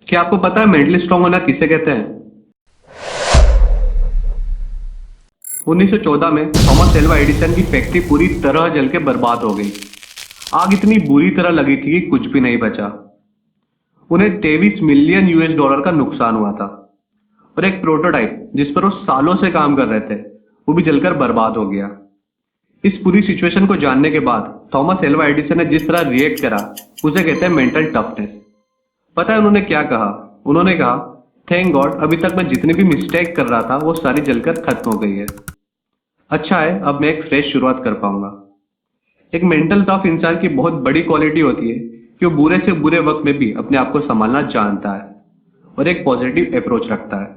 क्या आपको पता है मेंटली स्ट्रांग होना किसे कहते हैं? 1914 में थॉमस एल्वा एडिसन की फैक्ट्री पूरी तरह जल के बर्बाद हो गई। आग इतनी बुरी तरह लगी थी कि कुछ भी नहीं बचा। उन्हें 23 मिलियन यूएस डॉलर का नुकसान हुआ था और एक प्रोटोटाइप जिस पर वो सालों से काम कर रहे थे वो भी जलकर बर्बाद हो गया। इस पूरी सिचुएशन को जानने के बाद थॉमस एल्वा एडिसन ने जिस तरह रिएक्ट करा उसे कहते हैं मेंटल टफनेस। पता है उन्होंने क्या कहा? उन्होंने कहा, थैंक गॉड अभी तक मैं जितनी भी मिस्टेक कर रहा था वो सारी जलकर खत्म हो गई है। अच्छा है, अब मैं एक फ्रेश शुरुआत कर पाऊंगा। एक मेंटल टफ इंसान की बहुत बड़ी क्वालिटी होती है कि वो बुरे से बुरे वक्त में भी अपने आप को संभालना जानता है और एक पॉजिटिव अप्रोच रखता है।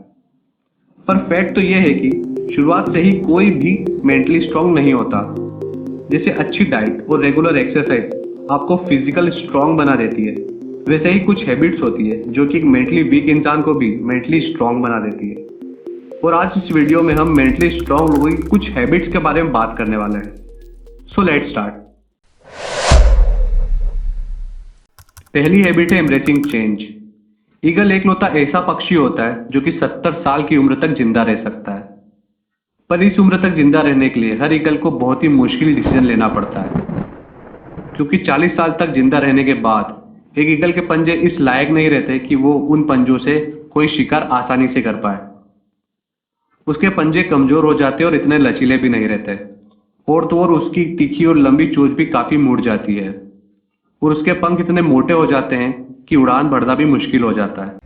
पर फैक्ट तो यह है कि शुरुआत से ही कोई भी मेंटली स्ट्रांग नहीं होता। जैसे अच्छी डाइट और रेगुलर एक्सरसाइज आपको फिजिकल स्ट्रांग बना देती है, वैसे ही कुछ हैबिट्स होती है जो कि एक मेंटली वीक इंसान को भी मेंटली स्ट्रांग बना देती है। और आज इस वीडियो में हम मेंटली स्ट्रांग लोगों की कुछ हैबिट्स के बारे में बात करने वाले हैं। So let's start. पहली हैबिट है एम्ब्रेसिंग चेंज। ईगल एकलौता ऐसा पक्षी होता है जो कि 70 साल की उम्र तक जिंदा रह सकता है। पर इस उम्र तक जिंदा रहने के लिए हर ईगल को बहुत ही मुश्किल डिसीजन लेना पड़ता है, क्योंकि 40 साल तक जिंदा रहने के बाद एक ईगल के पंजे इस लायक नहीं रहते कि वो उन पंजों से कोई शिकार आसानी से कर पाए। उसके पंजे कमजोर हो जाते और इतने लचीले भी नहीं रहते, और तो और उसकी तीखी और लंबी चोंच भी काफी मुड़ जाती है, और उसके पंख इतने मोटे हो जाते हैं कि उड़ान भरना भी मुश्किल हो जाता है।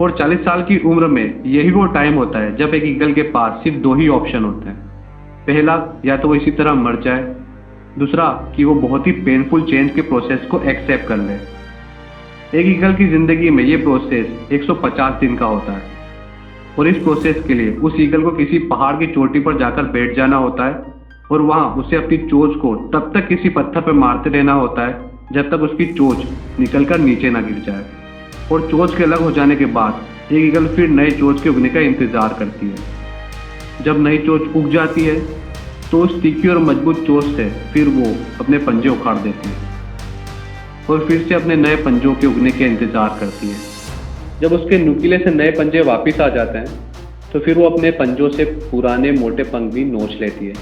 और 40 साल की उम्र में यही वो टाइम होता है जब एक ईगल के पास सिर्फ दो ही ऑप्शन होते हैं। पहला, या तो वो इसी तरह मर जाए, दूसरा कि वो बहुत ही पेनफुल चेंज के प्रोसेस को एक्सेप्ट कर ले। एक ईगल की जिंदगी में ये प्रोसेस 150 दिन का होता है, और इस प्रोसेस के लिए उस ईगल को किसी पहाड़ की चोटी पर जाकर बैठ जाना होता है, और वहां उसे अपनी चोंच को तब तक किसी पत्थर पर मारते रहना होता है जब तक उसकी चोंच निकलकर नीचे ना गिर जाए। और चोंच के अलग हो जाने के बाद एक ईगल फिर नए चोंच के उगने का इंतजार करती है। जब नई चोंच उग जाती है तो उस तीखी और मजबूत चोंच से फिर वो अपने पंजे उखाड़ देती है और फिर से अपने नए पंजों के उगने का इंतजार करती है। जब उसके नुकीले से नए पंजे वापिस आ जाते हैं तो फिर वो अपने पंजों से पुराने मोटे पंख भी नोच लेती है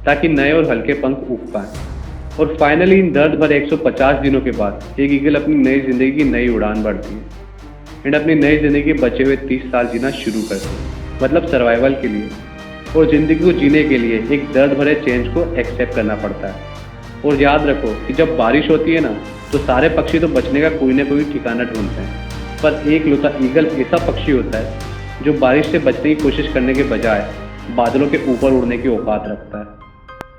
ताकि नए और हल्के पंख उग पाए। और फाइनली इन दर्द भरे 150 दिनों के बाद एक ईगल अपनी नई जिंदगी की नई उड़ान भरती है एंड अपनी नई जिंदगी के बचे हुए 30 साल जीना शुरू करती है, मतलब सर्वाइवल के लिए। और जिंदगी को जीने के लिए एक दर्द भरे चेंज को एक्सेप्ट करना पड़ता है। और याद रखो कि जब बारिश होती है ना तो सारे पक्षी तो बचने का कोई ना कोई ठिकाना ढूंढते हैं, पर एक लौता ईगल ऐसा पक्षी होता है जो बारिश से बचने की कोशिश करने के बजाय बादलों के ऊपर उड़ने की औकात रखता है।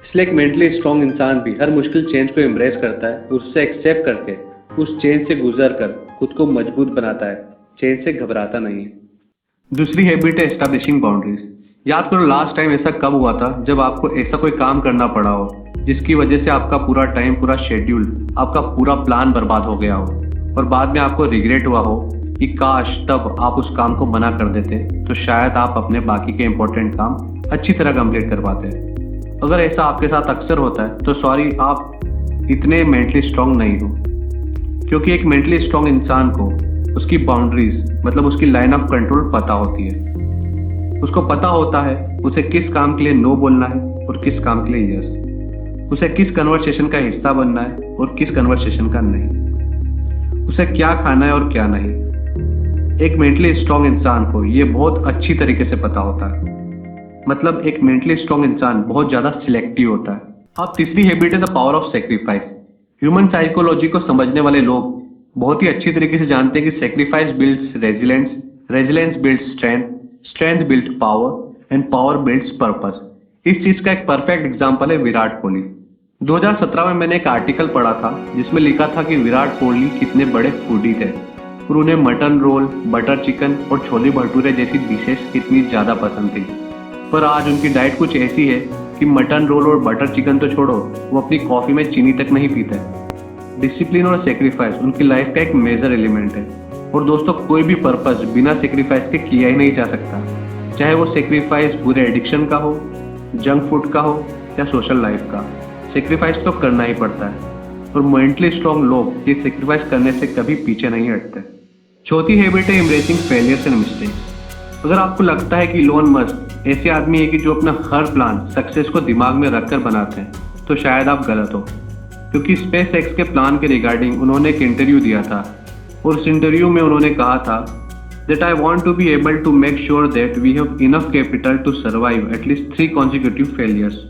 इसलिए एक मेंटली स्ट्रांग इंसान भी हर मुश्किल चेंज को एम्ब्रेस करता है, उससे एक्सेप्ट करके उस चेंज से गुजर कर खुद को मजबूत बनाता है, चेंज से घबराता नहीं है। दूसरी हैबिट है एस्टैब्लिशिंग बाउंड्रीज। याद करो लास्ट टाइम ऐसा कब हुआ था जब आपको ऐसा कोई काम करना पड़ा हो जिसकी वजह से आपका पूरा टाइम, पूरा शेड्यूल, आपका पूरा प्लान बर्बाद हो गया हो, और बाद में आपको रिग्रेट हुआ हो कि काश तब आप उस काम को मना कर देते तो शायद आप अपने बाकी के इंपॉर्टेंट काम अच्छी तरह कंप्लीट कर पाते। अगर ऐसा आपके साथ अक्सर होता है तो सॉरी, आप इतने मेंटली स्ट्रांग नहीं हो, क्योंकि एक मेंटली स्ट्रांग इंसान को उसकी बाउंड्रीज, मतलब उसकी लाइन ऑफ कंट्रोल पता होती है। उसको पता होता है उसे किस काम के लिए नो बोलना है और किस काम के लिए यस, उसे किस कन्वर्सेशन का हिस्सा बनना है और किस कन्वर्सेशन का नहीं, उसे क्या खाना है और क्या नहीं। एक मेंटली स्ट्रांग इंसान को ये बहुत अच्छी तरीके से पता होता है, मतलब एक मेंटली स्ट्रांग इंसान बहुत ज्यादा सिलेक्टिव होता है। अब तीसरी हैबिट है the power of sacrifice. Human psychology को समझने वाले लोग बहुत ही अच्छी तरीके से जानते हैं कि sacrifice builds resilience, resilience builds strength, strength builds power and power builds purpose. इस चीज का एक परफेक्ट एग्जांपल है विराट कोहली। 2017 में मैंने एक आर्टिकल पढ़ा था जिसमें लिखा था कि विराट कोहली कितने बड़े फूडी थे और उन्हें मटन रोल, बटर चिकन और छोले भटूरे जैसी डिशेस कितनी ज्यादा पसंद थी। पर आज उनकी डाइट कुछ ऐसी है कि मटन रोल और बटर चिकन तो छोड़ो, वो अपनी कॉफी में चीनी तक नहीं पीते। डिसिप्लिन और सेक्रीफाइस उनकी लाइफ का एक मेजर एलिमेंट है। और दोस्तों, कोई भी पर्पस बिना सेक्रीफाइस के किया ही नहीं जा सकता, चाहे वो सेक्रीफाइस पूरे एडिक्शन का हो, जंक फूड का हो या सोशल लाइफ का। सेक्रीफाइस तो करना ही पड़ता है, और मेंटली स्ट्रांग लोग ये सेक्रीफाइस करने से कभी पीछे नहीं हटते। चौथी हैबिट है एम्ब्रेसिंग फेलियर्स एंड मिस्टेक्स। अगर आपको लगता है कि इलोन मस्क ऐसे आदमी है कि जो अपना हर प्लान सक्सेस को दिमाग में रखकर बनाते हैं, तो शायद आप गलत हो। क्योंकि स्पेस एक्स के प्लान के रिगार्डिंग उन्होंने एक इंटरव्यू दिया था और उस इंटरव्यू में उन्होंने कहा था that I want to be able to make sure that we have enough capital to survive at least 3 consecutive failures.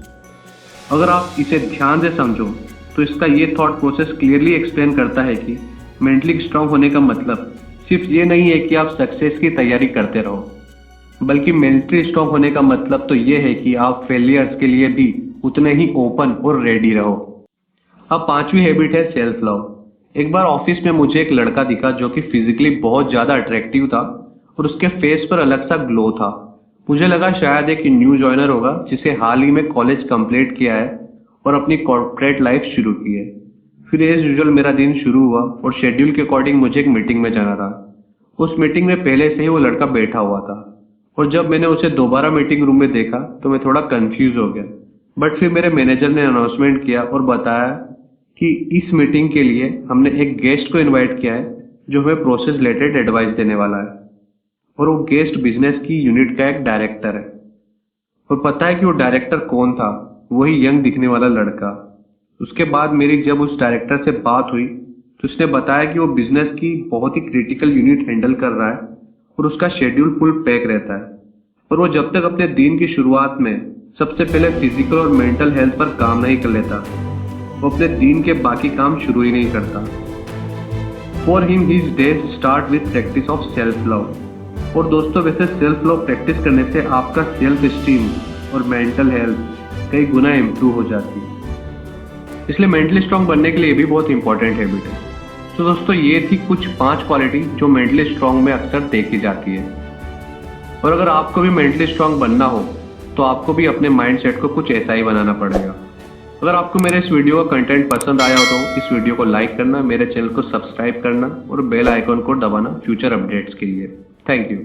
अगर आप इसे ध्यान से समझो तो इसका ये थॉट प्रोसेस क्लियरली एक्सप्लेन करता है कि मेंटली स्ट्रांग होने का मतलब सिर्फ ये नहीं है कि आप सक्सेस की तैयारी करते रहो, बल्कि मेंटली स्ट्रांग होने का मतलब तो ये है कि आप फेलियर्स के लिए भी उतने ही ओपन और रेडी रहो। अब पांचवी हैबिट है सेल्फ लव। एक बार ऑफिस में मुझे एक लड़का दिखा जो कि फिजिकली बहुत ज्यादा अट्रैक्टिव था और उसके फेस पर अलग सा ग्लो था। मुझे लगा शायद एक न्यू जॉइनर होगा जिसे हाल ही में कॉलेज कंप्लीट किया है और अपनी कॉर्पोरेट लाइफ शुरू की है। फिर एज यूजुअल मेरा दिन शुरू हुआ और शेड्यूल के अकॉर्डिंग मुझे एक मीटिंग में जाना था। उस मीटिंग में पहले से ही वो लड़का बैठा हुआ था और जब मैंने उसे दोबारा मीटिंग रूम में देखा तो मैं थोड़ा कंफ्यूज हो गया। बट फिर मेरे मैनेजर ने अनाउंसमेंट किया और बताया कि इस मीटिंग के लिए हमने एक गेस्ट को इनवाइट किया है जो हमें प्रोसेस रिलेटेड एडवाइस देने वाला है और वो गेस्ट बिजनेस की यूनिट का एक डायरेक्टर है। और पता है कि वो डायरेक्टर कौन था? वही यंग दिखने वाला लड़का। उसके बाद मेरी जब उस डायरेक्टर से बात हुई तो उसने बताया कि वो बिजनेस की बहुत ही क्रिटिकल यूनिट हैंडल कर रहा है और उसका शेड्यूल फुल पैक रहता है और वो जब तक अपने दिन की शुरुआत में सबसे पहले फिजिकल और मेंटल हेल्थ पर काम नहीं कर लेता, वो अपने दिन के बाकी काम शुरू ही नहीं करता। For him his days start with practice of self love. और दोस्तों वैसे सेल्फ लव प्रैक्टिस करने से आपका सेल्फ स्टीम और मेंटल हेल्थ कई गुना इम्प्रूव हो जाती है। इसलिए मेंटली स्ट्रांग बनने के लिए भी बहुत इंपॉर्टेंट हैबिट है। तो दोस्तों ये थी कुछ 5 क्वालिटी जो मेंटली स्ट्रांग में अक्सर देखी जाती है। और अगर आपको भी मेंटली स्ट्रांग बनना हो तो आपको भी अपने माइंडसेट को कुछ ऐसा ही बनाना पड़ेगा। अगर आपको मेरे इस वीडियो का कंटेंट पसंद आया हो तो इस वीडियो को लाइक करना, मेरे चैनल को सब्सक्राइब करना और बेल आइकॉन को दबाना फ्यूचर अपडेट्स के लिए। Thank you.